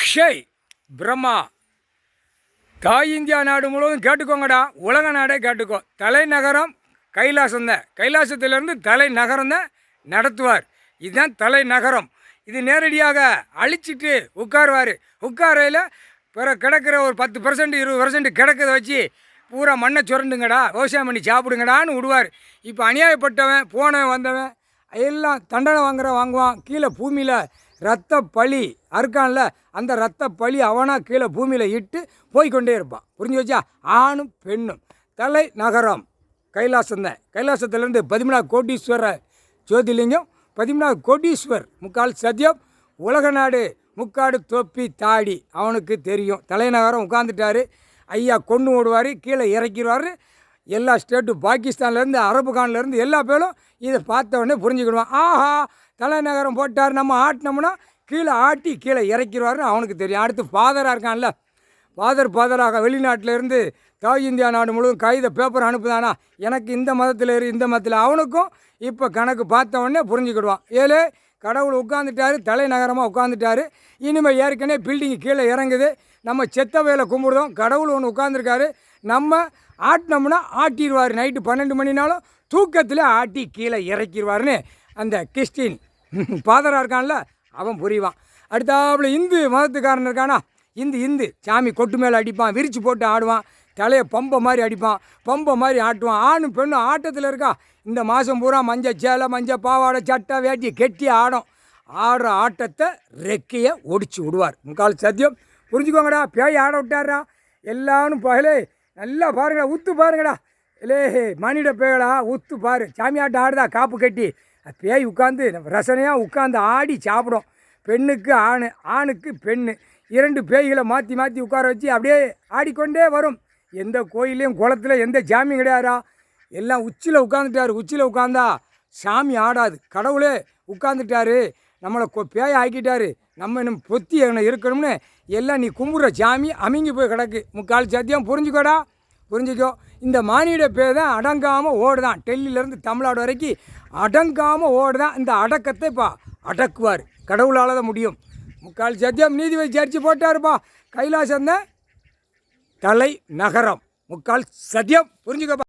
அக்ஷய் பிரம்மா தாய் இந்தியா நாடு முழுவதும் கேட்டுக்கோங்கடா, உலக நாடே கேட்டுக்கோ. தலைநகரம் கைலாசம் தான். கைலாசத்திலேருந்து தலைநகரம் தான் நடத்துவார். இதுதான் தலைநகரம். இது நேரடியாக அழிச்சிட்டு உட்காருவார். உட்காரையில் பிற கிடக்கிற ஒரு 10% 20% கிடக்கிறத வச்சு பூரா மண்ணை சுரண்டுங்கடா, விவசாயம் பண்ணி சாப்பிடுங்கடான்னு விடுவார். இப்போ அநியாயப்பட்டவன் போனவன் வந்தவன் எல்லாம் தண்டனை வாங்குவான். கீழே பூமியில் ரத்த பழி அறுக்கான்ல, அந்த ரத்த பழி அவனாக கீழே பூமியில் இட்டு போய்கொண்டே இருப்பான். புரிஞ்சு வச்சா? ஆணும் பெண்ணும். தலைநகரம் கைலாசம் தான். கைலாசத்துலேருந்து 13 கோடீஸ்வர ஜோதிலிங்கம், 13 கோடீஸ்வர், முக்கால் சத்தியம், உலக நாடு முக்காடு தொப்பி தாடி அவனுக்கு தெரியும். தலைநகரம் உட்காந்துட்டாரு. ஐயா கொண்டு ஓடுவார், கீழே இறக்கிடுவார். எல்லா ஸ்டேட்டும் பாகிஸ்தான்லேருந்து அரபுகான்லேருந்து எல்லா பேரும் இதை பார்த்த உடனே புரிஞ்சுக்கிடுவான். ஆஹா, தலைநகரம் போட்டார், நம்ம ஆட்டினோம்னா கீழே ஆட்டி கீழே இறக்கிடுவார்னு அவனுக்கு தெரியும். அடுத்து ஃபாதராக இருக்கான்ல, ஃபாதராக வெளிநாட்டிலேருந்து தாய் இந்தியா நாடு முழுவதும் கைதை பேப்பர் அனுப்புதானா, எனக்கு இந்த மதத்தில் இந்த மதத்தில், அவனுக்கும் இப்போ கணக்கு பார்த்த உடனே புரிஞ்சுக்கிடுவான். ஏழு கடவுள் உட்காந்துட்டாரு, தலைநகரமாக உட்காந்துட்டாரு. இனிமேல் ஏற்கனவே பில்டிங்கு கீழே இறங்குது. நம்ம செத்த வேலை கும்பிடுறோம், கடவுள் ஒன்று உட்காந்துருக்காரு. நம்ம ஆட்டினோம்னா ஆட்டிடுவார். நைட்டு 12 மணினாலும் தூக்கத்தில் ஆட்டி கீழே இறக்கிடுவார்னு அந்த கிறிஸ்டின் ஃபாதராக இருக்கான்ல அவன் புரிவான். அடுத்தாப்புல இந்து மதத்துக்காரன் இருக்கானா, இந்து சாமி கொட்டு மேலே அடிப்பான், விரித்து போட்டு ஆடுவான், தலையை பம்பை மாதிரி அடிப்பான், பம்பை மாதிரி ஆட்டுவான். ஆணும் பெண்ணும் ஆட்டத்தில் இருக்கா. இந்த மாதம் பூரா மஞ்சள் சேலை, மஞ்சள் பாவாடை, சட்டை, வேட்டி கெட்டி ஆடுற ஆட்டத்தை ரெக்கையை ஒடிச்சு விடுவார். முக்கால் சத்தியம். புரிஞ்சுக்கோங்கடா, பேய் ஆட விட்டாரா எல்லாரும் பகலே நல்லா பாருங்கடா, உத்து பாருங்கடா. இல்லே மணிட பேயடா, உத்து பாரு. சாமியாட்டம் ஆடுதா காப்பு கட்டி, பேய் உட்காந்து ரசனையாக உட்காந்து ஆடி சாப்பிடும். பெண்ணுக்கு ஆணுக்கு பெண்ணு, 2 பேய்களை மாற்றி உட்கார வச்சு அப்படியே ஆடிக்கொண்டே வரும். எந்த கோயிலையும் குளத்தில் எந்த சாமியும் கிடையாதா, எல்லாம் உச்சியில் உட்காந்துட்டார். உச்சியில் உட்காந்தா சாமி ஆடாது. கடவுளே உட்காந்துட்டாரு, நம்மளை பேய ஆக்கிட்டாரு, நம்ம இன்னும் பொத்தி இருக்கணும்னு எல்லாம் நீ கும்பிட்ற சாமி அமிங்கி போய் கிடக்கு. முக்கால் சத்தியம். புரிஞ்சுக்கோ. இந்த மானிட பேர் தான் அடங்காமல் ஓடுதான். டெல்லியிலேருந்து தமிழ்நாடு வரைக்கும் அடங்காமல் ஓடுதான். இந்த அடக்கத்தை இப்போ அடக்குவார். கடவுளால் தான் முடியும். முக்கால் சத்தியம். நீதிபதி ஜட்ஜி போட்டாருப்பா. கைலாசம் தான் தலைநகரம். முக்கால் சத்தியம். புரிஞ்சுக்கப்பா.